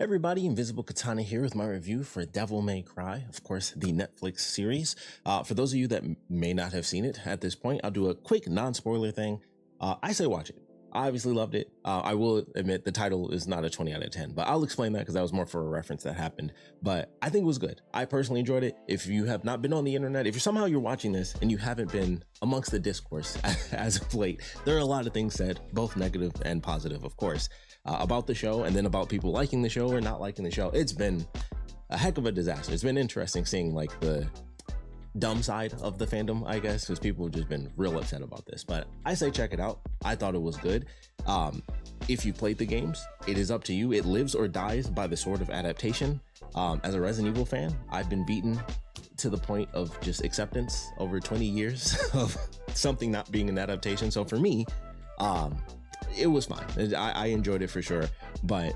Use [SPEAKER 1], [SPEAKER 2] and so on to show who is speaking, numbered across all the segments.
[SPEAKER 1] Everybody, Invisiblekatana here with my review for Devil May Cry, of course, the Netflix series. For those of you that may not have seen it at this point, I'll do a quick non-spoiler thing. I say watch it. I obviously loved it. I will admit the title is not a 20 out of 10, but I'll explain that because that was more for a reference that happened. But I think it was good. I personally enjoyed it. If you have not been on the internet, if you're watching this and you haven't been amongst the discourse as of late, there are a lot of things said, both negative and positive, of course, about the show, and then about people liking the show or not liking the show. It's been a heck of a disaster. It's been interesting seeing like the dumb side of the fandom, I guess, because people have just been real upset about this. But I say check it out. I thought it was good. If you played the games, it is up to you. It lives or dies by the sword of adaptation. As a Resident Evil fan, I've been beaten to the point of just acceptance over 20 years of something not being an adaptation. So for me, it was fine. I enjoyed it for sure, but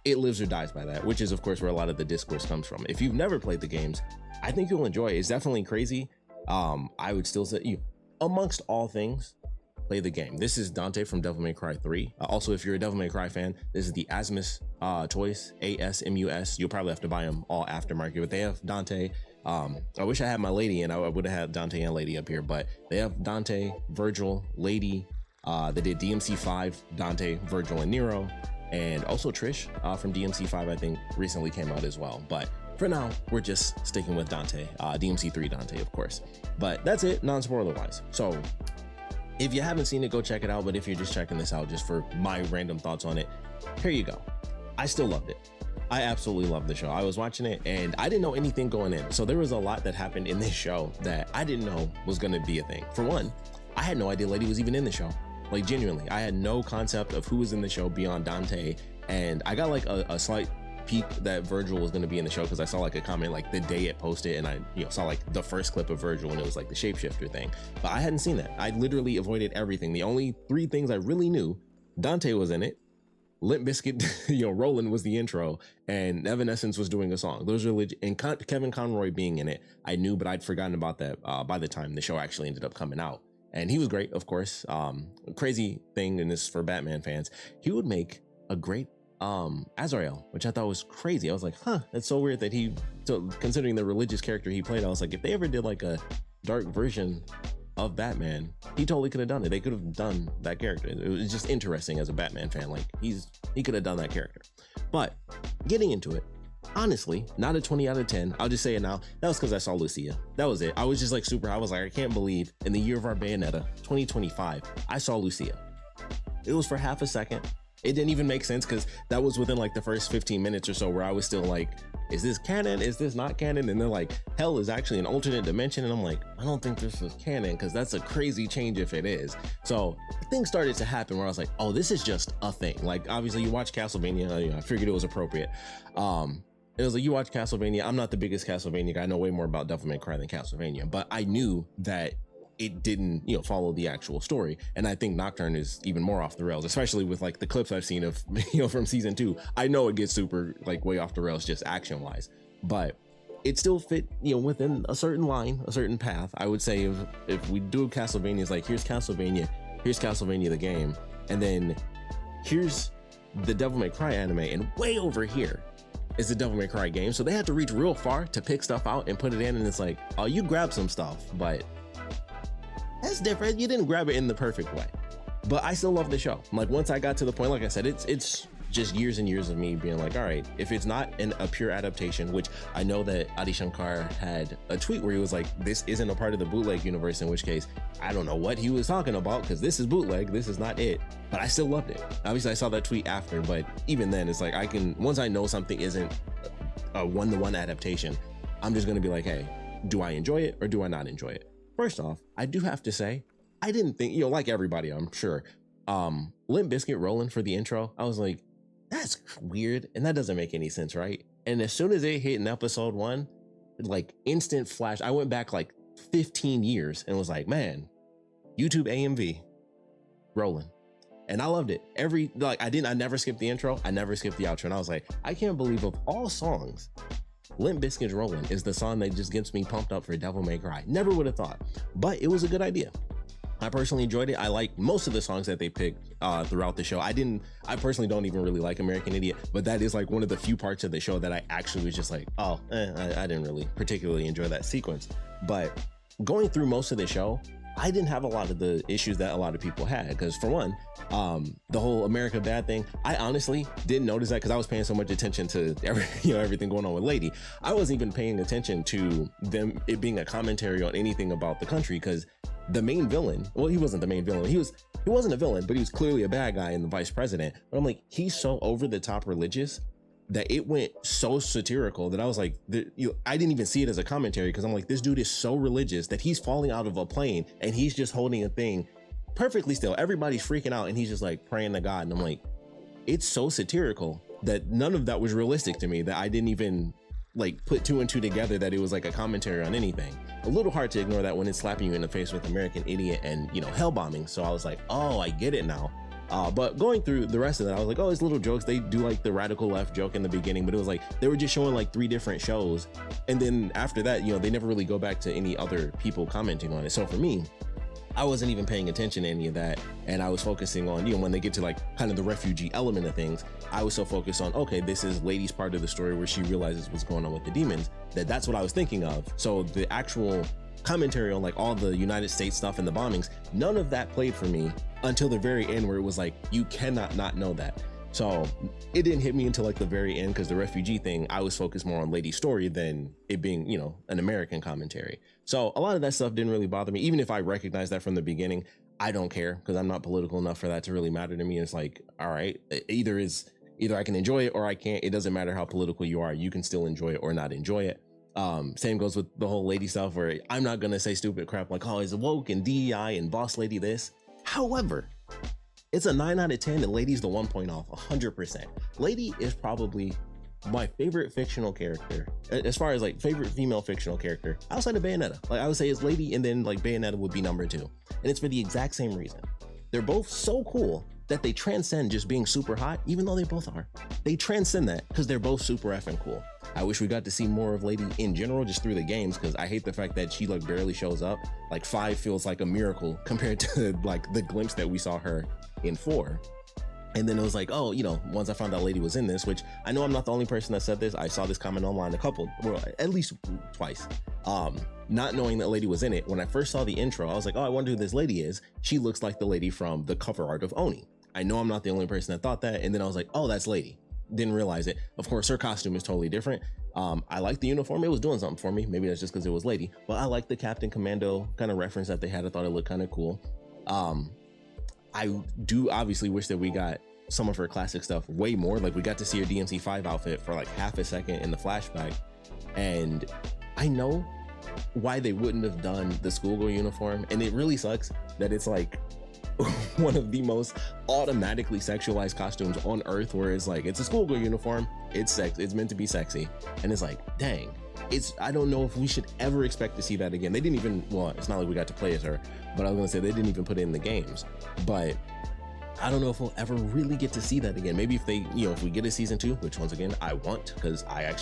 [SPEAKER 1] it lives or dies by that, which is of course where a lot of the discourse comes from. If you've never played the games, I think you'll enjoy it. It's definitely crazy. I would still say, amongst all things, play the game. This is Dante from Devil May Cry 3. Also, if you're a Devil May Cry fan, this is the Asmus toys, ASMUS. You'll probably have to buy them all aftermarket, but they have Dante. I wish I had my lady, and I would have had Dante and Lady up here, but they have Dante, Virgil, Lady. They did DMC5, Dante, Virgil, and Nero, and also Trish from DMC5, I think, recently came out as well. But for now, we're just sticking with Dante, DMC3 Dante, of course. But that's it, non-spoiler wise. So if you haven't seen it, go check it out. But if you're just checking this out just for my random thoughts on it, here you go. I still loved it. I absolutely loved the show. I was watching it and I didn't know anything going in. So there was a lot that happened in this show that I didn't know was going to be a thing. For one, I had no idea Lady was even in the show. Like, genuinely, I had no concept of who was in the show beyond Dante. And I got like a slight peek that Virgil was going to be in the show because I saw like a comment like the day it posted, and I saw like the first clip of Virgil and it was like the shapeshifter thing. But I hadn't seen that. I literally avoided everything. The only three things I really knew: Dante was in it, Limp Bizkit, Roland was the intro, and Evanescence was doing a song. Those are legit. And Kevin Conroy being in it, I knew, but I'd forgotten about that by the time the show actually ended up coming out. And he was great, of course. Crazy thing, and this is for Batman fans, he would make a great Azrael, which I thought was crazy. I was like, huh, that's so weird that considering the religious character he played, I was like, if they ever did like a dark version of Batman, he totally could have done it. They could have done that character. It was just interesting as a Batman fan. Like, he could have done that character. But getting into it, honestly, not a 20 out of 10. I'll just say it now. That was because I saw Lucia. That was it. I was just like I was like, I can't believe in the year of our Bayonetta, 2025, I saw Lucia. It was for half a second. It didn't even make sense because that was within like the first 15 minutes or so where I was still like, is this canon? Is this not canon? And they're like, hell is actually an alternate dimension. And I'm like, I don't think this is canon because that's a crazy change if it is. So things started to happen where I was like, oh, this is just a thing. Like, obviously you watch Castlevania, I figured it was appropriate. It was like, you watch Castlevania. I'm not the biggest Castlevania guy. I know way more about Devil May Cry than Castlevania, but I knew that it didn't, follow the actual story. And I think Nocturne is even more off the rails, especially with like the clips I've seen of, from season 2. I know it gets super like way off the rails just action wise, but it still fit, within a certain line, a certain path. I would say if we do Castlevania, it's like, here's Castlevania the game, and then here's the Devil May Cry anime, and way over here is the Devil May Cry game. So they had to reach real far to pick stuff out and put it in, and it's like, oh, you grabbed some stuff, but that's different. You didn't grab it in the perfect way. But I still love the show. Like, once I got to the point, like I said, it's just years and years of me being like, all right, if it's not a pure adaptation, which I know that Adi Shankar had a tweet where he was like, this isn't a part of the bootleg universe, in which case I don't know what he was talking about because this is bootleg, this is not it. But I still loved it. Obviously I saw that tweet after, but even then it's like, once I know something isn't a one-to-one adaptation, I'm just gonna be like, hey, do I enjoy it or do I not enjoy it? First off, I do have to say, I didn't think, like everybody, I'm sure, Limp Bizkit rolling for the intro, I was like, that's weird, and that doesn't make any sense, right? And as soon as it hit in episode 1, like instant flash, I went back like 15 years and was like, man, YouTube AMV rolling. And I loved it. I never skipped the intro, I never skipped the outro, and I was like, I can't believe of all songs, Limp Bizkit's Rollin' is the song that just gets me pumped up for Devil May Cry. Never would have thought, but it was a good idea. I personally enjoyed it. I like most of the songs that they picked throughout the show. I personally don't even really like American Idiot, but that is like one of the few parts of the show that I actually was just like, I didn't really particularly enjoy that sequence. But going through most of the show, I didn't have a lot of the issues that a lot of people had. Because for one, the whole America Bad thing, I honestly didn't notice that because I was paying so much attention to everything going on with Lady. I wasn't even paying attention to it being a commentary on anything about the country, because the main villain, well, he wasn't the main villain. He wasn't a villain, but he was clearly a bad guy in the vice president. But I'm like, he's so over the top religious that it went so satirical that I was like, I didn't even see it as a commentary, because I'm like, this dude is so religious that he's falling out of a plane and he's just holding a thing perfectly still. Everybody's freaking out and he's just like praying to God. And I'm like, it's so satirical that none of that was realistic to me, that I didn't even like put two and two together that it was like a commentary on anything. A little hard to ignore that when it's slapping you in the face with American Idiot and, hell bombing. So I was like, oh, I get it now. But going through the rest of that, I was like, oh, it's little jokes. They do like the radical left joke in the beginning, but it was like they were just showing like 3 different shows. And then after that, they never really go back to any other people commenting on it. So for me, I wasn't even paying attention to any of that. And I was focusing on, when they get to like kind of the refugee element of things, I was so focused on, okay, this is Lady's part of the story where she realizes what's going on with the demons, that's what I was thinking of. So the actual commentary on like all the United States stuff and the bombings, none of that played for me until the very end, where it was like, you cannot not know that. So it didn't hit me until like the very end, because the refugee thing, I was focused more on Lady's story than it being, an American commentary. So a lot of that stuff didn't really bother me. Even if I recognized that from the beginning, I don't care, because I'm not political enough for that to really matter to me. It's like, all right, either I can enjoy it or I can't. It doesn't matter how political you are. You can still enjoy it or not enjoy it. Same goes with the whole Lady stuff, where I'm not going to say stupid crap like, oh, it's woke and DEI and boss lady this. However, it's a 9 out of 10 and Lady's the 1 point off, 100%. Lady is probably my favorite fictional character, as far as like favorite female fictional character outside of Bayonetta. Like I would say it's Lady, and then like Bayonetta would be number 2. And it's for the exact same reason. They're both so cool that they transcend just being super hot, even though they both are. They transcend that because they're both super effing cool. I wish we got to see more of Lady in general, just through the games, because I hate the fact that she like barely shows up. Like 5 feels like a miracle compared to like the glimpse that we saw her in 4. And then it was like, oh, once I found out Lady was in this, which I know I'm not the only person that said this. I saw this comment online at least twice. Not knowing that Lady was in it, when I first saw the intro, I was like, oh, I wonder who this lady is. She looks like the lady from the cover art of Oni. I know I'm not the only person that thought that. And then I was like, oh, that's Lady. Didn't realize it. Of course, her costume is totally different. I like the uniform. It was doing something for me. Maybe that's just because it was Lady. But I like the Captain Commando kind of reference that they had. I thought it looked kind of cool. I do obviously wish that we got some of her classic stuff way more. Like we got to see her DMC5 outfit for like half a second in the flashback. And I know why they wouldn't have done the schoolgirl uniform. And it really sucks that it's like one of the most automatically sexualized costumes on earth, where it's like, it's a schoolgirl uniform, it's meant to be sexy. And it's like, dang, I don't know if we should ever expect to see that again. They didn't even, well, it's not like we got to play as her, but I was gonna say they didn't even put it in the games. But I don't know if we'll ever really get to see that again. Maybe if they, if we get a season 2, which once again, I want, because I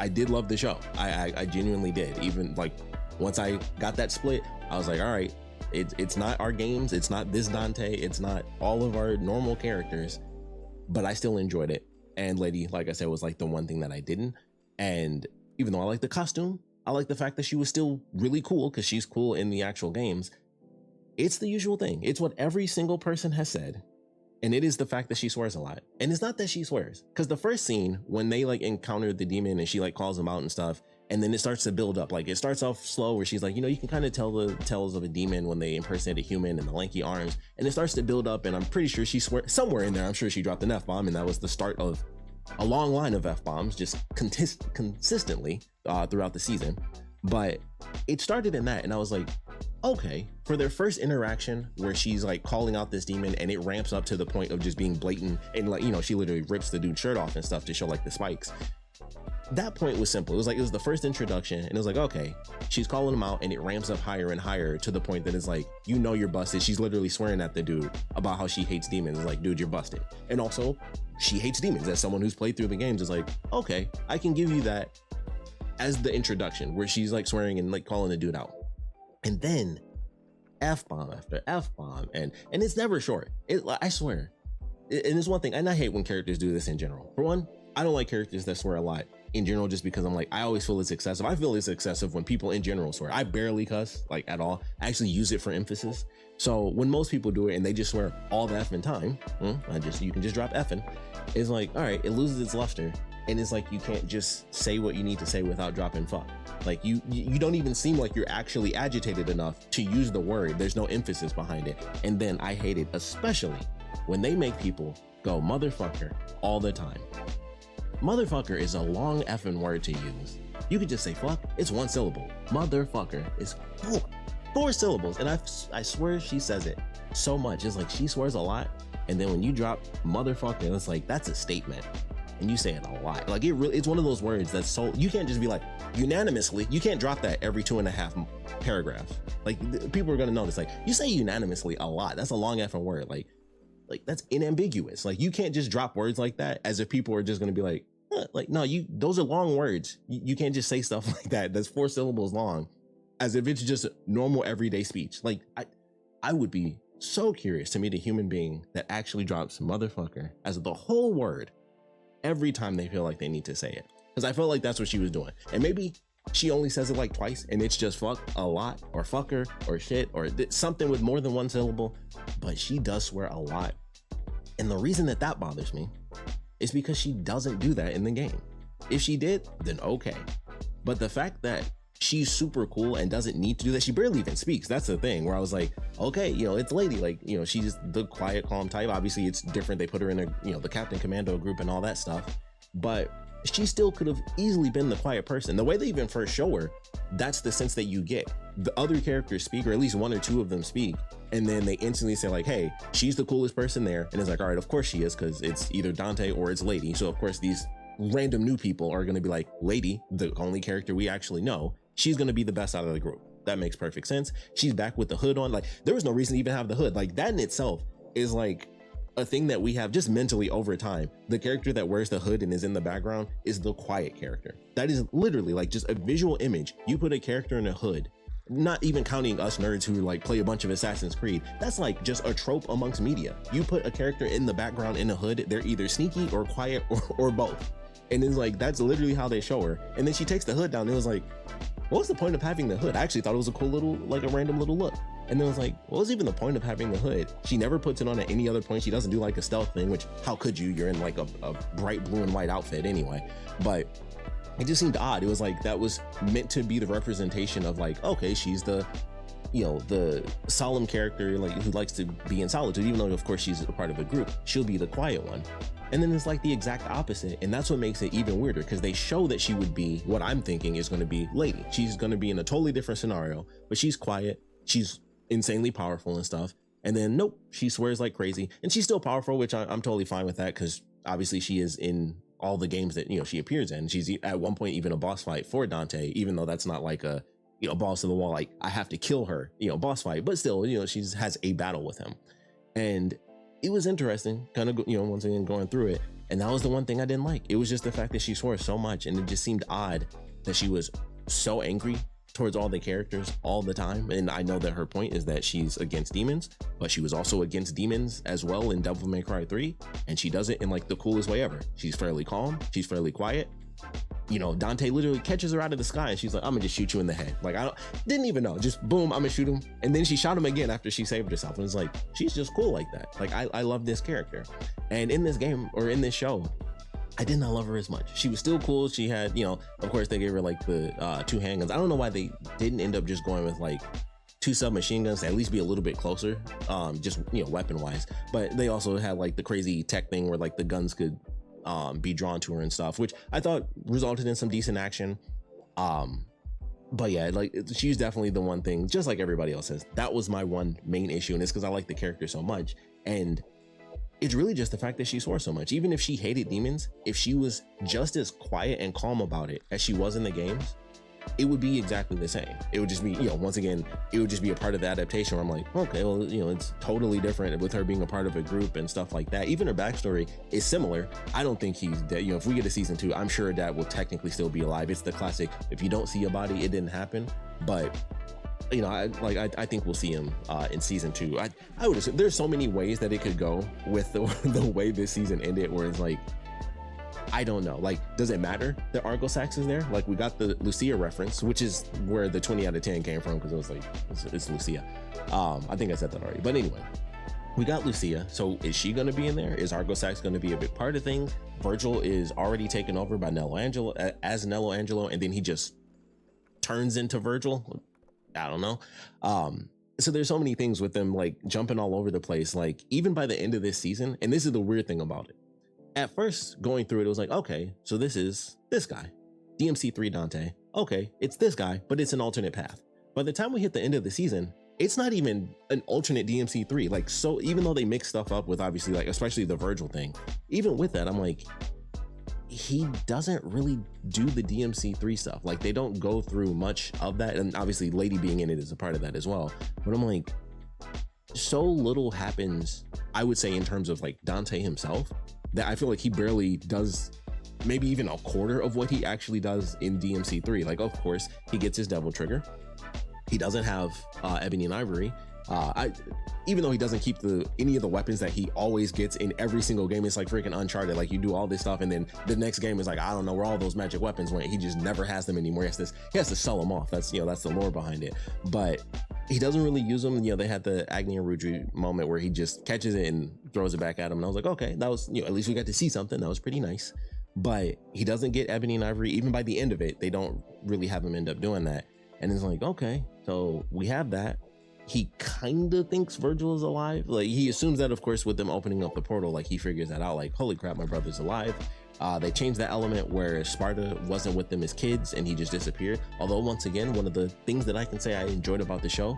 [SPEAKER 1] did love the show. I genuinely did. Even like once I got that split, I was like, all right, it's not our games. It's not this Dante. It's not all of our normal characters, but I still enjoyed it. And Lady, like I said, was like the one thing that I didn't. And even though I like the costume, I like the fact that she was still really cool, because she's cool in the actual games. It's the usual thing. It's what every single person has said. And it is the fact that she swears a lot. And it's not that she swears, because the first scene when they like encountered the demon and she like calls him out and stuff, and then it starts to build up. Like it starts off slow, where she's like, you can kind of tell the tells of a demon when they impersonate a human, and the lanky arms, and it starts to build up. And I'm pretty sure she swears somewhere in there. I'm sure she dropped an F-bomb, and that was the start of a long line of F-bombs just consistently throughout the season. But it started in that, and I was like, okay, for their first interaction where she's like calling out this demon and it ramps up to the point of just being blatant, and like, she literally rips the dude's shirt off and stuff to show like the spikes. That point was simple. It was the first introduction, and it was like, okay, she's calling him out, and it ramps up higher and higher to the point that it's like, you're busted. She's literally swearing at the dude about how she hates demons. It's like, dude, you're busted. And also, she hates demons. As someone who's played through the games, is like, okay, I can give you that as the introduction, where she's like swearing and like calling the dude out. And then F-bomb after F-bomb, and it's never short. I swear. And it's one thing, and I hate when characters do this in general. For one, I don't like characters that swear a lot in general, just because I'm like, I always feel it's excessive. I feel it's excessive when people in general swear. I barely cuss, like, at all. I actually use it for emphasis. So when most people do it and they just swear all the effing time, you can just drop effing. It's like, all right, it loses its luster. And it's like, you can't just say what you need to say without dropping fuck. Like, you don't even seem like you're actually agitated enough to use the word. There's no emphasis behind it. And then I hate it, especially when they make people go motherfucker all the time. Motherfucker is a long effing word to use. You could just say fuck, it's one syllable. Motherfucker is four syllables. And I swear she says it so much. It's like she swears a lot. And then when you drop motherfucker, it's like, that's a statement. And you say it a lot. Like, it's one of those words that's so, you can't just be like, unanimously, you can't drop that every 2.5 paragraphs. Like, people are gonna notice, like, you say unanimously a lot. That's a long effing word. Like that's inambiguous. Like, you can't just drop words like that as if people are just gonna be like, like, no, those are long words. You can't just say stuff like that. That's 4 syllables long, as if it's just normal everyday speech. Like, I would be so curious to meet a human being that actually drops motherfucker as the whole word every time they feel like they need to say it. Because I felt like that's what she was doing. And maybe she only says it like twice and it's just fuck a lot, or fucker, or shit, or something with more than 1 syllable. But she does swear a lot. And the reason that bothers me is because she doesn't do that in the game. If she did, then okay. But the fact that she's super cool and doesn't need to do that, she barely even speaks. That's the thing where I was like, okay, it's Lady, like, she's the quiet, calm type. Obviously it's different. They put her in the Captain Commando group and all that stuff, but she still could have easily been the quiet person. The way they even first show her, that's the sense that you get. The other characters speak, or at least 1 or 2 of them speak, and then they instantly say like, hey, she's the coolest person there. And it's like, all right, of course she is, because it's either Dante or it's Lady. So of course these random new people are going to be like, Lady, the only character we actually know, she's going to be the best out of the group. That makes perfect sense. She's back with the hood on. Like, there was no reason to even have the hood. Like, that in itself is like a thing that we have just mentally over time. The character that wears the hood and is in the background is the quiet character. That is literally like just a visual image. You put a character in a hood, not even counting us nerds who like play a bunch of Assassin's Creed. That's like just a trope amongst media. You put a character in the background in a hood, they're either sneaky or quiet or both. And it's like, that's literally how they show her. And then she takes the hood down and it was like, what was the point of having the hood? I actually thought it was a cool little, like a random little look. And then it was like, what was even the point of having the hood? She never puts it on at any other point. She doesn't do like a stealth thing, which how could you? You're in like a bright blue and white outfit anyway. But it just seemed odd. It was like, that was meant to be the representation of like, okay, she's the solemn character, like who likes to be in solitude, even though of course she's a part of a group, she'll be the quiet one. And then it's like the exact opposite. And that's what makes it even weirder, because they show that she would be what I'm thinking is going to be Lady. She's going to be in a totally different scenario, but she's quiet. She's insanely powerful and stuff. And then nope, she swears like crazy, and she's still powerful, which I'm totally fine with that, because obviously she is in all the games that she appears in. She's at one point even a boss fight for Dante, even though that's not like a balls to the wall, like I have to kill her, boss fight, but still, she has a battle with him. And it was interesting, kind of, once again going through it. And that was the one thing I didn't like. It was just the fact that she swore so much, and it just seemed odd that she was so angry towards all the characters all the time. And I know that her point is that she's against demons, but she was also against demons as well in Devil May Cry 3, and she does it in like the coolest way ever. She's fairly calm, she's fairly quiet. Dante literally catches her out of the sky and she's like, I'm gonna just shoot you in the head. Like, didn't even know, just boom, I'm gonna shoot him. And then she shot him again after she saved herself. And it's like, she's just cool like that. Like, I love this character. And in this game, or in this show, I did not love her as much. She was still cool. She had, of course they gave her like the 2 handguns. I don't know why they didn't end up just going with like 2 submachine guns to at least be a little bit closer, just, weapon wise. But they also had like the crazy tech thing where like the guns could be drawn to her and stuff, which I thought resulted in some decent action. But yeah, like, she's definitely the one thing, just like everybody else says, that was my one main issue, and it's because I like the character so much. And it's really just the fact that she swore so much. Even if she hated demons, if she was just as quiet and calm about it as she was in the games, it would be exactly the same. It would just be, once again, it would just be a part of the adaptation where I'm like, okay, well, it's totally different with her being a part of a group and stuff like that. Even her backstory is similar. I don't think he's dead. If we get to season 2, I'm sure her dad will technically still be alive. It's the classic, if you don't see a body, it didn't happen. But you know, I think we'll see him in season 2. I would assume there's so many ways that it could go with the way this season ended, where it's like, I don't know, like, does it matter that Argo Sax is there? Like, we got the Lucia reference, which is where the 20 out of 10 came from, because it was like, it's Lucia. I think I said that already, but anyway, we got Lucia. So is she going to be in there? Is Argo Sax going to be a big part of things? Virgil is already taken over by Nello Angelo as Nello Angelo, and then he just turns into Virgil. I don't know. So there's so many things with them like jumping all over the place. Like even by the end of this season, and this is the weird thing about it. At first going through it, it was like, okay, so this is this guy, DMC3 Dante. Okay, it's this guy, but it's an alternate path. By the time we hit the end of the season, it's not even an alternate DMC3. Like, so even though they mix stuff up with obviously like, especially the Virgil thing, even with that, I'm like, he doesn't really do the DMC3 stuff. Like they don't go through much of that. And obviously Lady being in it is a part of that as well. But I'm like, so little happens, I would say, in terms of like Dante himself, that I feel like he barely does maybe even a quarter of what he actually does in DMC3. Like, of course, he gets his devil trigger. He doesn't have Ebony and Ivory. Even though he doesn't keep any of the weapons that he always gets in every single game, it's like freaking Uncharted. Like you do all this stuff, and then the next game is like, I don't know where all those magic weapons went. He just never has them anymore. He has to sell them off. That's, you know, that's the lore behind it. But he doesn't really use them. You know, they had the Agni and Rudri moment where he just catches it and throws it back at him. And I was like, okay, that was, you know, at least we got to see something. That was pretty nice. But he doesn't get Ebony and Ivory. Even by the end of it, they don't really have him end up doing that. And it's like, okay, so we have that. He kind of thinks Virgil is alive. Like he assumes that, of course, with them opening up the portal, like he figures that out, like, holy crap, my brother's alive. They changed that element where Sparta wasn't with them as kids and he just disappeared. Although once again, one of the things that I can say I enjoyed about the show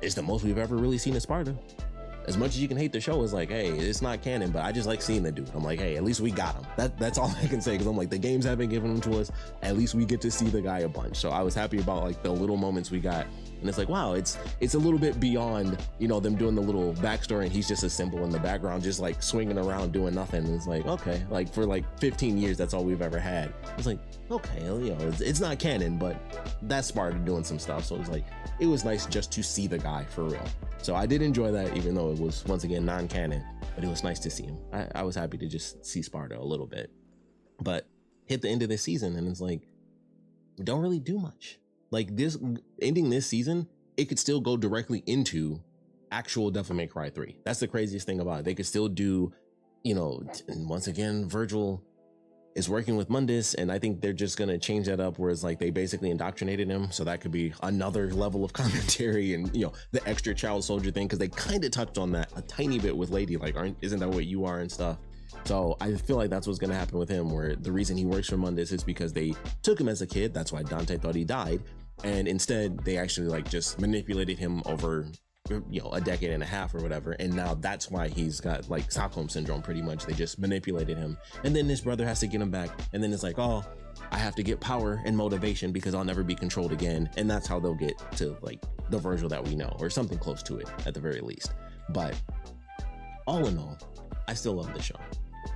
[SPEAKER 1] is the most we've ever really seen of Sparta. As much as you can hate the show, is like, hey, it's not canon, but I just like seeing the dude. I'm like, hey, at least we got him. That's all I can say, because I'm like, the games haven't given him to us. At least we get to see the guy a bunch. So I was happy about like the little moments we got. And it's like, wow, it's a little bit beyond, you know, them doing the little backstory and he's just a symbol in the background, just like swinging around doing nothing. And it's like, okay, like for like 15 years, that's all we've ever had. It's like, okay, you know, it's not canon, but that's Sparta doing some stuff. So it's like, it was nice just to see the guy for real. So I did enjoy that, even though it was once again non-canon, but it was nice to see him. I was happy to just see Sparta a little bit. But hit the end of the season and it's like, we don't really do much. Like this ending this season, it could still go directly into actual Devil May Cry 3. That's the craziest thing about it. They could still do, you know, and once again, Virgil is working with Mundus, and I think they're just gonna change that up where it's like they basically indoctrinated him. So that could be another level of commentary and, you know, the extra child soldier thing, because they kind of touched on that a tiny bit with Lady, like, isn't that what you are and stuff. So I feel like that's what's gonna happen with him, where the reason he works for Mundus is because they took him as a kid. That's why Dante thought he died. And instead they actually like just manipulated him over, you know, a decade and a half or whatever. And now that's why he's got like Stockholm syndrome, pretty much. They just manipulated him. And then his brother has to get him back. And then it's like, oh, I have to get power and motivation because I'll never be controlled again. And that's how they'll get to like the Virgil that we know, or something close to it at the very least. But all in all, I still love the show.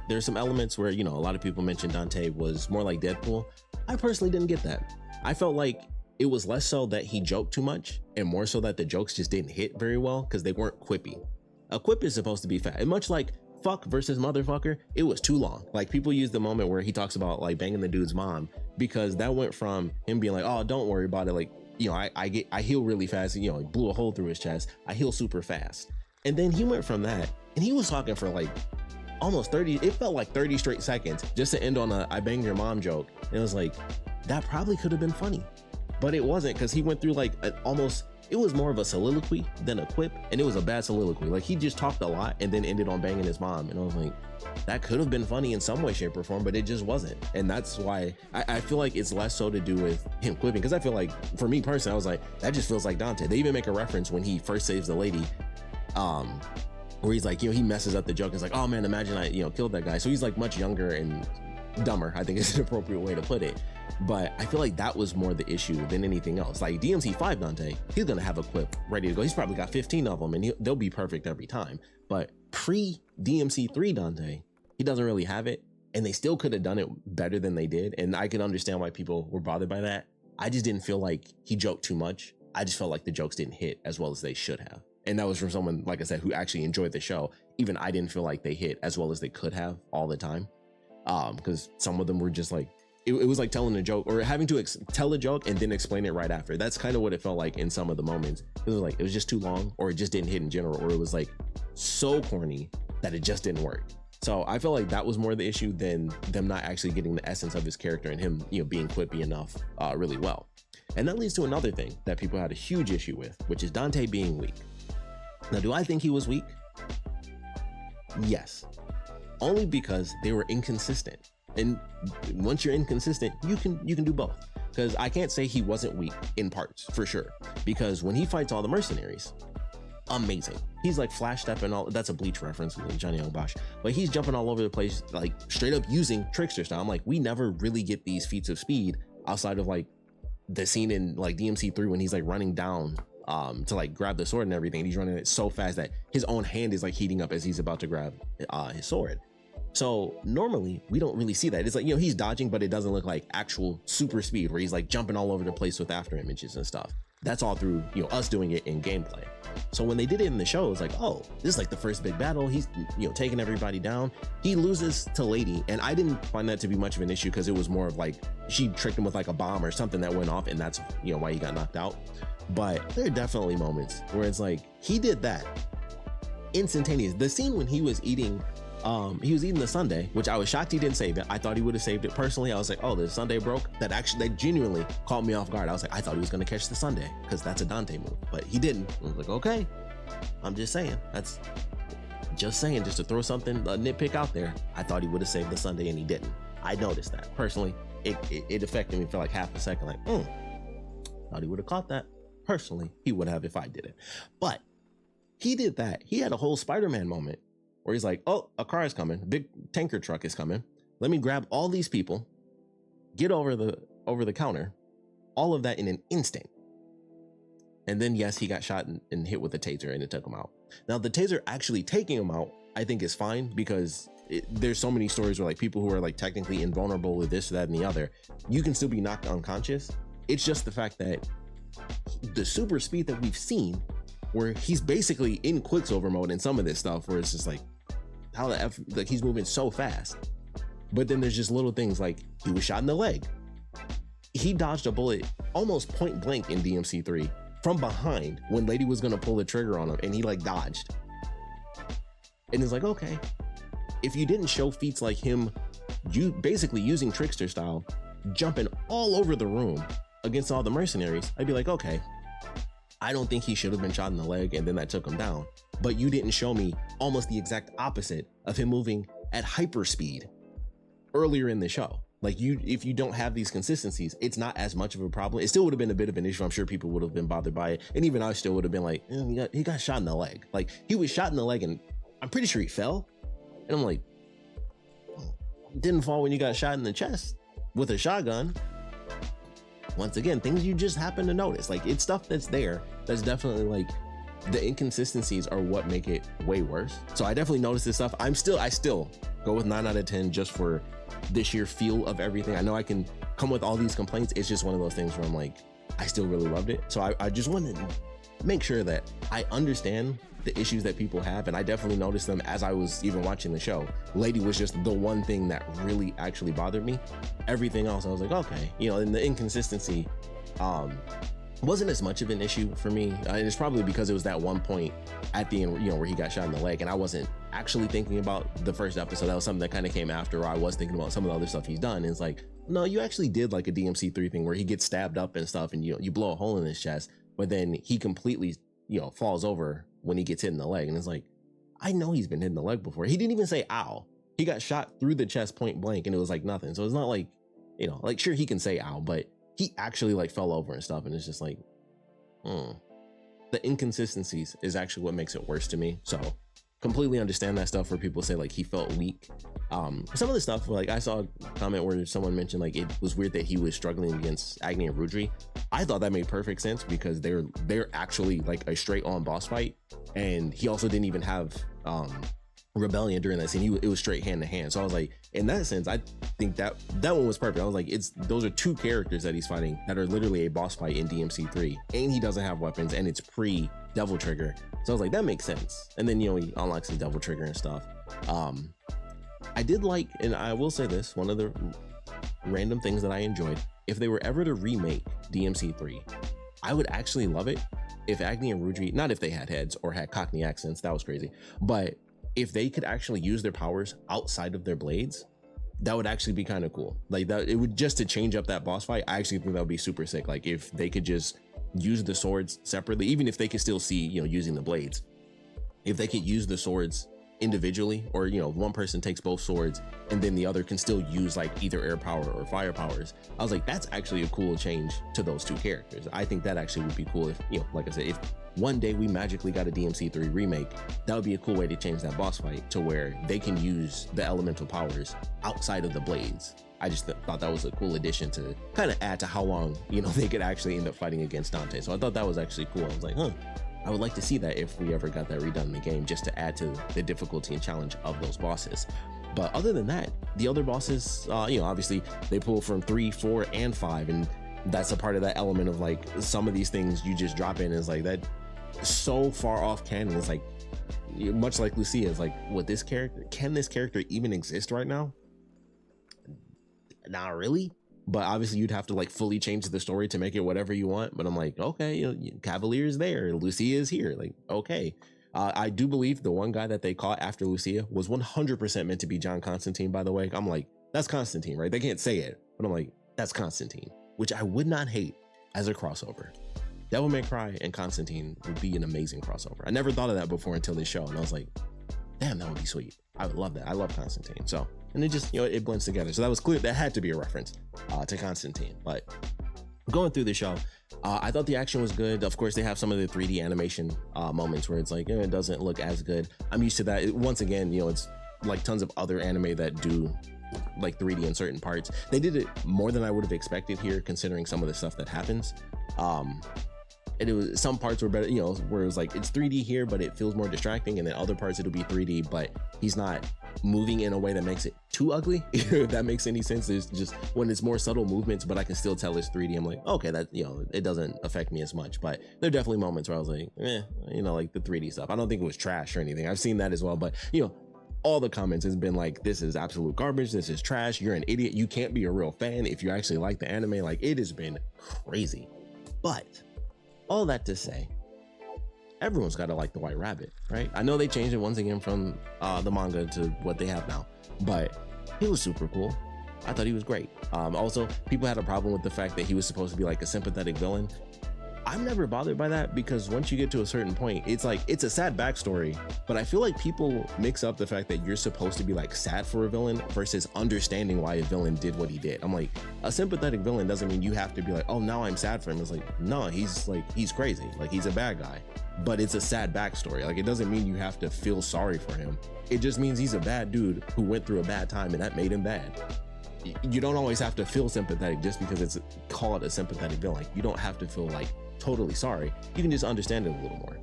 [SPEAKER 1] There's some elements where, you know, a lot of people mentioned Dante was more like Deadpool. I personally didn't get that. I felt like it was less so that he joked too much and more so that the jokes just didn't hit very well because they weren't quippy. A quip is supposed to be fat. And much like fuck versus motherfucker, it was too long. Like people use the moment where he talks about like banging the dude's mom, because that went from him being like, oh, don't worry about it. Like, you know, I heal really fast. You know, he blew a hole through his chest. I heal super fast. And then he went from that and he was talking for like almost 30, it felt like 30 straight seconds just to end on a I banged your mom joke. And it was like, that probably could have been funny, but it wasn't, because he went through like it was more of a soliloquy than a quip, and it was a bad soliloquy. Like he just talked a lot and then ended on banging his mom. And I was like, that could have been funny in some way, shape or form, but it just wasn't. And that's why I feel like it's less so to do with him quipping, because I feel like for me personally, I was like, that just feels like Dante. They even make a reference when he first saves the lady, where he's like, you know, he messes up the joke. It's like, oh man, imagine I, you know, killed that guy. So he's like much younger and dumber, I think is an appropriate way to put it. But I feel like that was more the issue than anything else. Like DMC5 Dante, he's gonna have a quip ready to go. He's probably got 15 of them and they'll be perfect every time. But pre DMC3 Dante, he doesn't really have it, and they still could have done it better than they did. And I can understand why people were bothered by that. I just didn't feel like he joked too much. I just felt like the jokes didn't hit as well as they should have. And that was from someone, like I said, who actually enjoyed the show. Even I didn't feel like they hit as well as they could have all the time. Because some of them were just like, it was like telling a joke or having to tell a joke and then explain it right after. That's kind of what it felt like in some of the moments. It was like, it was just too long, or it just didn't hit in general, or it was like so corny that it just didn't work. So I feel like that was more the issue than them not actually getting the essence of his character and him, being quippy enough really well. And that leads to another thing that people had a huge issue with, which is Dante being weak. Now, do I think he was weak? Yes, only because they were inconsistent. And once you're inconsistent, you can do both. Because I can't say he wasn't weak in parts, for sure. Because when he fights all the mercenaries, amazing. He's like flash stepping all, that's a Bleach reference with Johnny Young Bosch, but he's jumping all over the place, like straight up using trickster style. I'm like, we never really get these feats of speed outside of like the scene in like DMC3 when he's like running down to like grab the sword and everything. He's running it so fast that his own hand is like heating up as he's about to grab his sword. So normally we don't really see that. It's like, he's dodging, but it doesn't look like actual super speed where he's like jumping all over the place with after images and stuff. That's all through, us doing it in gameplay. So when they did it in the show, it's like, oh, this is like the first big battle. He's, taking everybody down. He loses to Lady. And I didn't find that to be much of an issue because it was more of like, she tricked him with like a bomb or something that went off. And that's, why he got knocked out. But there are definitely moments where it's like, he did that instantaneous. The scene when he was eating the sundae, which I was shocked he didn't save it. I thought he would have saved it. Personally, I was like, oh, the sundae broke. That genuinely caught me off guard. I was like, I thought he was going to catch the sundae because that's a Dante move, but he didn't. I was like, okay, I'm just saying, just to throw something, a nitpick out there. I thought he would have saved the sundae and he didn't. I noticed that personally. It affected me for like half a second. Like, thought he would have caught that. Personally, he would have if I did it, but he did that. He had a whole Spider-Man moment where he's like, oh, a car is coming. Big tanker truck is coming. Let me grab all these people, get over the counter, all of that in an instant. And then, yes, he got shot and hit with a taser and it took him out. Now, the taser actually taking him out, I think is fine because there's so many stories where like people who are like technically invulnerable with this, that, and the other, you can still be knocked unconscious. It's just the fact that the super speed that we've seen where he's basically in Quicksilver mode in some of this stuff where it's just like, how the F, like he's moving so fast. But then there's just little things like he was shot in the leg. He dodged a bullet almost point blank in DMC3 from behind when Lady was gonna pull the trigger on him and he like dodged. And it's like, okay, if you didn't show feats like him, you basically using trickster style, jumping all over the room against all the mercenaries, I'd be like, okay, I don't think he should have been shot in the leg and then that took him down. But you didn't show me almost the exact opposite of him moving at hyper speed earlier in the show. Like if you don't have these consistencies, it's not as much of a problem. It still would have been a bit of an issue. I'm sure people would have been bothered by it. And even I still would have been like, he got shot in the leg. Like he was shot in the leg and I'm pretty sure he fell. And I'm like, didn't fall when you got shot in the chest with a shotgun. Once again, things you just happen to notice. Like it's stuff that's there. That's definitely like the inconsistencies are what make it way worse. So I definitely noticed this stuff. I still go with 9 out of 10 just for the sheer feel of everything. I know I can come with all these complaints. It's just one of those things where I'm like, I still really loved it. So I just wanted to make sure that I understand the issues that people have. And I definitely noticed them as I was even watching the show. Lady was just the one thing that really actually bothered me. Everything else, I was like, okay, and the inconsistency wasn't as much of an issue for me. And it's probably because it was that one point at the end, where he got shot in the leg and I wasn't actually thinking about the first episode. That was something that kind of came after, or I was thinking about some of the other stuff he's done. And it's like, no, you actually did like a DMC3 thing where he gets stabbed up and stuff and you blow a hole in his chest, but then he completely, falls over when he gets hit in the leg. And it's like, I know he's been hit in the leg before. He didn't even say, ow. He got shot through the chest point blank and it was like nothing. So it's not like, like sure he can say ow, but he actually like fell over and stuff. And it's just like, the inconsistencies is actually what makes it worse to me. So completely understand that stuff where people say like he felt weak. Some of the stuff, like I saw a comment where someone mentioned like it was weird that he was struggling against Agni and Rudri. I thought that made perfect sense because they're actually like a straight on boss fight, and he also didn't even have rebellion during that scene, it was straight hand to hand. So I was like, in that sense, I think that one was perfect. I was like, those are two characters that he's fighting that are literally a boss fight in DMC3, and he doesn't have weapons, and it's pre Devil Trigger. So I was like, that makes sense. And then, you know, he unlocks his Devil Trigger and stuff. I did like, and I will say this, one of the random things that I enjoyed, if they were ever to remake DMC3, I would actually love it if Agni and Rudri, not if they had heads or had Cockney accents, that was crazy, but if they could actually use their powers outside of their blades, that would actually be kind of cool. Like that, it would just to change up that boss fight. I actually think that would be super sick. Like if they could just use the swords separately, even if they could still see, you know, using the blades, if they could use the swords individually, or, you know, one person takes both swords and then the other can still use like either air power or fire powers. I was like, that's actually a cool change to those two characters. I think that actually would be cool if, you know, like I said, if one day we magically got a DMC3 remake, that would be a cool way to change that boss fight to where they can use the elemental powers outside of the blades. I just thought that was a cool addition to kind of add to how long, you know, they could actually end up fighting against Dante. So I thought that was actually cool. I was like, huh, I would like to see that if we ever got that redone in the game, just to add to the difficulty and challenge of those bosses. But other than that, the other bosses, you know, obviously they pull from 3, 4, and 5, and that's a part of that element of like some of these things you just drop in is like that so far off canon. It's like, much like Lucia, is like, what, this character, can this character even exist right now? Not really. But obviously you'd have to like fully change the story to make it whatever you want. But I'm like, okay, you know, Cavalier is there, Lucia is here, like, okay. I do believe the one guy that they caught after Lucia was 100% meant to be John Constantine, by the way. I'm like, that's Constantine, right? They can't say it, but I'm like, that's Constantine, which I would not hate as a crossover. Devil May Cry and Constantine would be an amazing crossover. I never thought of that before until this show, and I was like, damn, that would be sweet. I would love that. I love Constantine. So, and it just, you know, it blends together. So that was clear. That had to be a reference to Constantine. But going through the show, I thought the action was good. Of course, they have some of the 3D animation moments where it's like, it doesn't look as good. I'm used to that. Once again, you know, it's like tons of other anime that do like 3D in certain parts. They did it more than I would have expected here, considering some of the stuff that happens. And it was, some parts were better, you know, where it was like, it's 3D here, but it feels more distracting. And then other parts it'll be 3D, but he's not moving in a way that makes it too ugly, if that makes any sense. There's just, when it's more subtle movements, but I can still tell it's 3D, I'm like, okay, that, you know, it doesn't affect me as much. But there are definitely moments where I was like, you know, like the 3D stuff. I don't think it was trash or anything. I've seen that as well, but you know, all the comments has been like, this is absolute garbage, this is trash, you're an idiot, you can't be a real fan if you actually like the anime. Like, it has been crazy. But all that to say, everyone's got to like the White Rabbit, right? I know they changed it once again from the manga to what they have now, but he was super cool. I thought he was great. Also, people had a problem with the fact that he was supposed to be like a sympathetic villain. I'm never bothered by that, because once you get to a certain point, it's like, it's a sad backstory, but I feel like people mix up the fact that you're supposed to be like sad for a villain versus understanding why a villain did what he did. I'm like, a sympathetic villain doesn't mean you have to be like, oh, now I'm sad for him. It's like, no, he's crazy. Like, he's a bad guy, but it's a sad backstory. Like, it doesn't mean you have to feel sorry for him. It just means he's a bad dude who went through a bad time and that made him bad. You don't always have to feel sympathetic just because it's called a sympathetic villain. Like, you don't have to feel like totally sorry. You can just understand it a little more.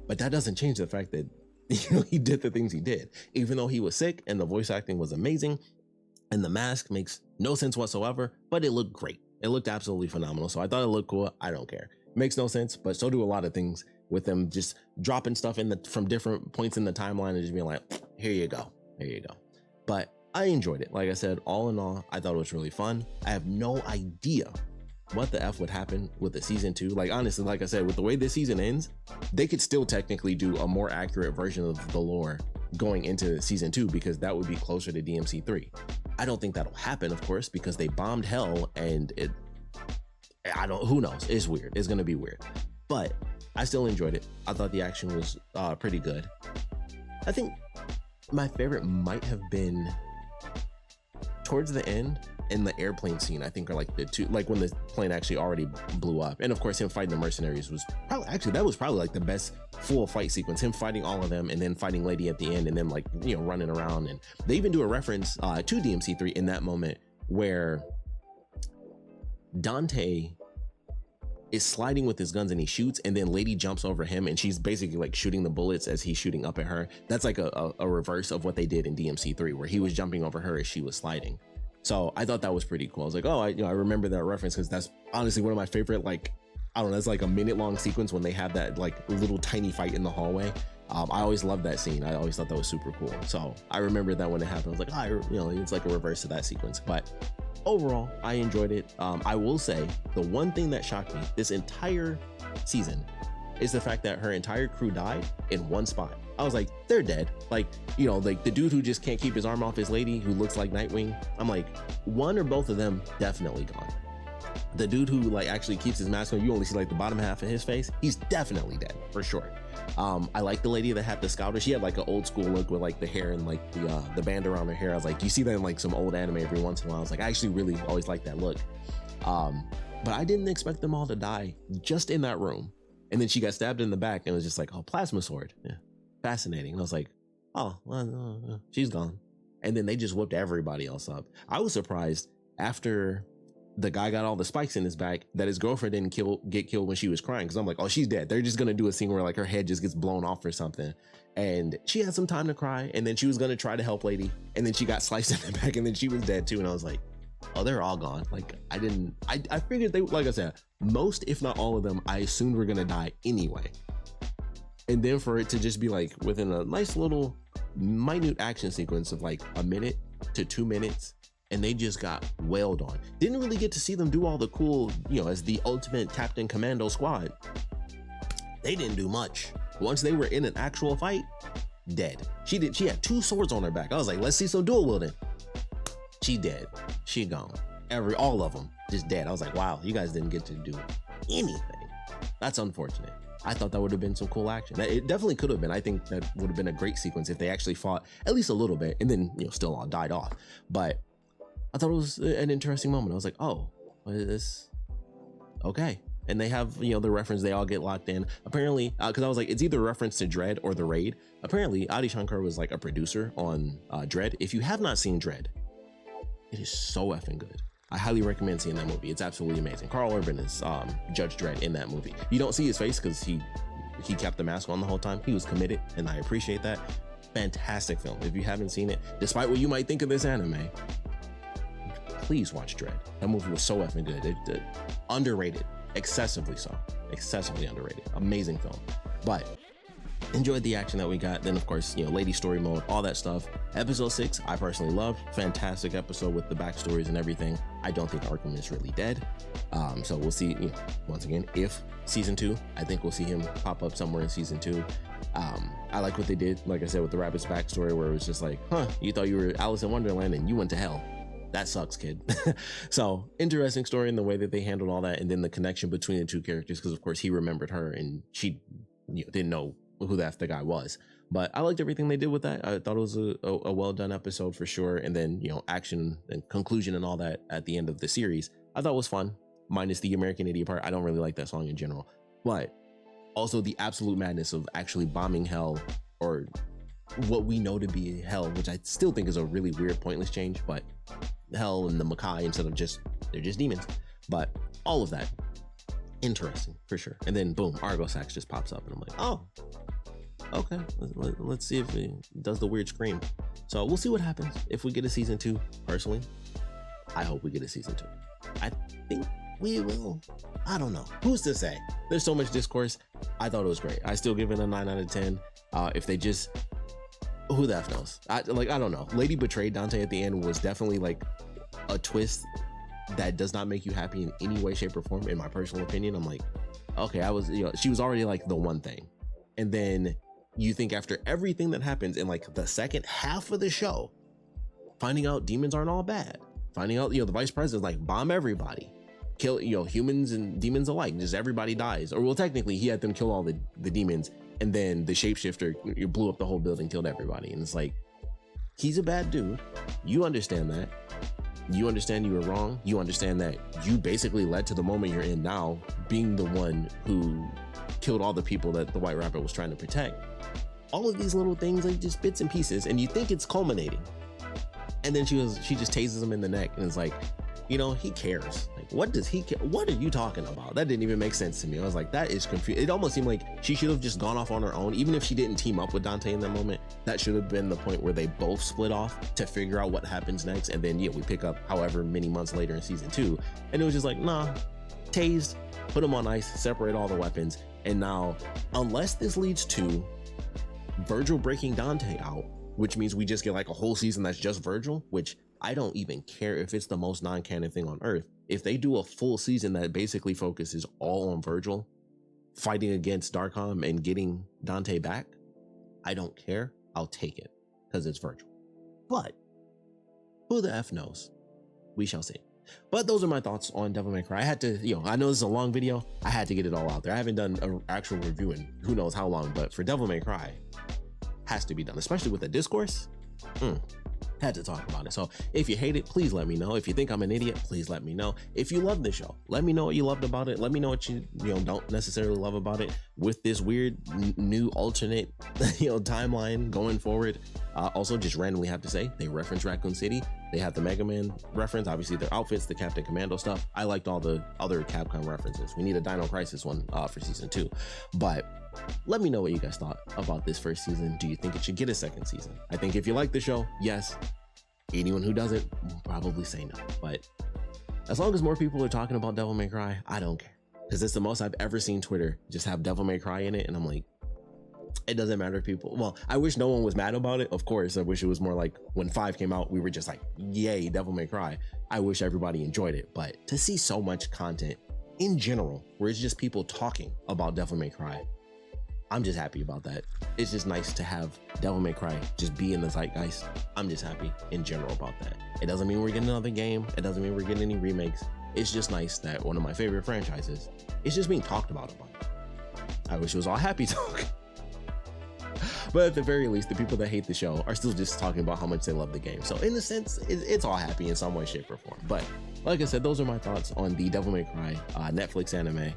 [SPEAKER 1] But that doesn't change the fact that, you know, he did the things he did, even though he was sick and the voice acting was amazing and the mask makes no sense whatsoever, but it looked great. It looked absolutely phenomenal. So I thought it looked cool. I don't care. It makes no sense, but so do a lot of things with them just dropping stuff in from different points in the timeline and just being like, here you go. Here you go. But I enjoyed it. Like I said, all in all, I thought it was really fun. I have no idea what the F would happen with the season 2. Like, honestly, like I said, with the way this season ends, they could still technically do a more accurate version of the lore going into season 2, because that would be closer to DMC3. I don't think that'll happen, of course, because they bombed hell, and who knows? It's weird. It's going to be weird, but I still enjoyed it. I thought the action was pretty good. I think my favorite might have been towards the end, in the airplane scene. I think are like the two, like when the plane actually already blew up, and of course him fighting the mercenaries was probably, actually that was probably like the best full fight sequence, him fighting all of them and then fighting Lady at the end, and then like, you know, running around. And they even do a reference to DMC3 in that moment where Dante is sliding with his guns and he shoots, and then lady jumps over him and she's basically like shooting the bullets as he's shooting up at her. That's like a reverse of what they did in DMC3, where he was jumping over her as she was sliding. So I thought that was pretty cool. I was like, oh, I remember that reference, because that's honestly one of my favorite, like, I don't know, it's like a minute long sequence when they have that like little tiny fight in the hallway. I always loved that scene. I always thought that was super cool. So I remember that when it happened, I was like, it's like a reverse to that sequence. But overall, I enjoyed it. I will say the one thing that shocked me this entire season is the fact that her entire crew died in one spot. I was like, they're dead. Like, like the dude who just can't keep his arm off his lady who looks like Nightwing. I'm like, one or both of them definitely gone. The dude who like actually keeps his mask on, you only see like the bottom half of his face. He's definitely dead for sure. I like the lady that had the scouter. She had like an old school look with like the hair and like the band around her hair. I was like, you see that in like some old anime every once in a while. I was like, I actually really always liked that look. But I didn't expect them all to die just in that room. And then she got stabbed in the back and it was just like, oh, plasma sword. Yeah, fascinating. And I was like, oh, well, she's gone. And then they just whooped everybody else up. I was surprised after the guy got all the spikes in his back that his girlfriend didn't get killed when she was crying. Cause I'm like, oh, she's dead. They're just gonna do a scene where like her head just gets blown off or something. And she had some time to cry, and then she was gonna try to help lady, and then she got sliced in the back, and then she was dead too. And I was like, oh, they're all gone. Like I figured they, like I said, most if not all of them, I assumed were gonna die anyway. And then for it to just be like within a nice little minute action sequence of like a minute to 2 minutes, and they just got wailed on. Didn't really get to see them do all the cool, as the ultimate Captain Commando squad. They didn't do much. Once they were in an actual fight, dead. She had 2 swords on her back. I was like, let's see some dual wielding. She dead. She gone. All of them just dead. I was like, wow, you guys didn't get to do anything. That's unfortunate. I thought that would have been some cool action. It definitely could have been. I think that would have been a great sequence if they actually fought at least a little bit and then, still all died off. But I thought it was an interesting moment. I was like, oh, what is this? Okay. And they have, the reference, they all get locked in. Apparently, because I was like, it's either a reference to Dread or The Raid. Apparently, Adi Shankar was like a producer on Dread. If you have not seen Dread, it is so effing good. I highly recommend seeing that movie. It's absolutely amazing. Carl Urban is Judge Dredd in that movie. You don't see his face because he kept the mask on the whole time. He was committed, and I appreciate that. Fantastic film. If you haven't seen it, despite what you might think of this anime, please watch Dread. That movie was so effing good. It underrated, excessively so, excessively underrated. Amazing film. But enjoyed the action that we got. Then of course, lady story mode, all that stuff. Episode 6, I personally loved. Fantastic episode with the backstories and everything. I don't think Arkham is really dead. So we'll see, once again, if season 2, I think we'll see him pop up somewhere in season 2. I like what they did, like I said, with the rabbit's backstory, where it was just like, you thought you were Alice in Wonderland and you went to hell. That sucks, kid. So interesting story in the way that they handled all that, and then the connection between the two characters, because of course he remembered her and she didn't know who the guy was. But I liked everything they did with that. I thought it was a well done episode for sure. And then action and conclusion and all that at the end of the series I thought was fun, minus the American Idiot part. I don't really like that song in general, but also the absolute madness of actually bombing hell, or what we know to be hell, which I still think is a really weird, pointless change, but hell and the Makai instead of they're just demons. But all of that, interesting for sure. And then boom, Argo Sax just pops up and I'm like, oh, okay, let's see if it does the weird scream. So we'll see what happens if we get a season 2. Personally, I hope we get a season 2. I think we will. I don't know, who's to say? There's so much discourse. I thought it was great. I still give it a 9 out of 10. If they just, who the F knows? I don't know. Lady betrayed Dante at the end was definitely like a twist that does not make you happy in any way, shape, or form, in my personal opinion. I'm like, okay, she was already like the one thing. And then you think after everything that happens in like the second half of the show, finding out demons aren't all bad, finding out, the vice president's like, bomb everybody, kill, humans and demons alike, just everybody dies. Or well, technically he had them kill all the demons, and then the shapeshifter blew up the whole building, killed everybody. And it's like, he's a bad dude. You understand that. You understand you were wrong. You understand that you basically led to the moment you're in now, being the one who killed all the people that the White Rabbit was trying to protect. All of these little things, like just bits and pieces, and you think it's culminating. And then she just tases him in the neck, and it's like, You know, he cares. Like, what does he care? What are you talking about? That didn't even make sense to me. I was like, that is confused. It almost seemed like she should have just gone off on her own. Even if she didn't team up with Dante in that moment, that should have been the point where they both split off to figure out what happens next. And then, yeah, we pick up however many months later in season 2. And it was just like, nah, tased, put him on ice, separate all the weapons. And now, unless this leads to Virgil breaking Dante out, which means we just get like a whole season that's just Virgil, which I don't even care if it's the most non-canon thing on earth. If they do a full season that basically focuses all on Virgil fighting against Darkholm and getting Dante back, I don't care. I'll take it because it's Virgil. But who the F knows? We shall see. But those are my thoughts on Devil May Cry. I had to, I know this is a long video. I had to get it all out there. I haven't done an actual review in who knows how long, but for Devil May Cry, has to be done, especially with the discourse. Had to talk about it. So if you hate it, please let me know. If you think I'm an idiot, please let me know. If you love the show, let me know what you loved about it. Let me know what you don't necessarily love about it with this weird new alternate timeline going forward. Also, just randomly have to say, they reference Raccoon City. They have the Mega Man reference, obviously their outfits, the Captain Commando stuff. I liked all the other Capcom references. We need a Dino Crisis one for season 2. But let me know what you guys thought about this first season. Do you think it should get a second season? I think if you like the show, yes. Anyone who doesn't will probably say no. But as long as more people are talking about Devil May Cry, I don't care. Because it's the most I've ever seen Twitter just have Devil May Cry in it. And I'm like, it doesn't matter if people, well, I wish no one was mad about it. Of course, I wish it was more like when 5 came out, we were just like, yay, Devil May Cry. I wish everybody enjoyed it. But to see so much content in general, where it's just people talking about Devil May Cry, I'm just happy about that. It's just nice to have Devil May Cry just be in the zeitgeist. I'm just happy in general about that. It doesn't mean we're getting another game. It doesn't mean we're getting any remakes. It's just nice that one of my favorite franchises is just being talked about. I wish it was all happy talk. But at the very least, the people that hate the show are still just talking about how much they love the game. So in a sense, it's all happy in some way, shape, or form. But like I said, those are my thoughts on the Devil May Cry Netflix anime.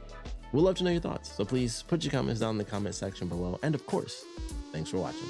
[SPEAKER 1] We'd love to know your thoughts, so please put your comments down in the comment section below. And of course, thanks for watching.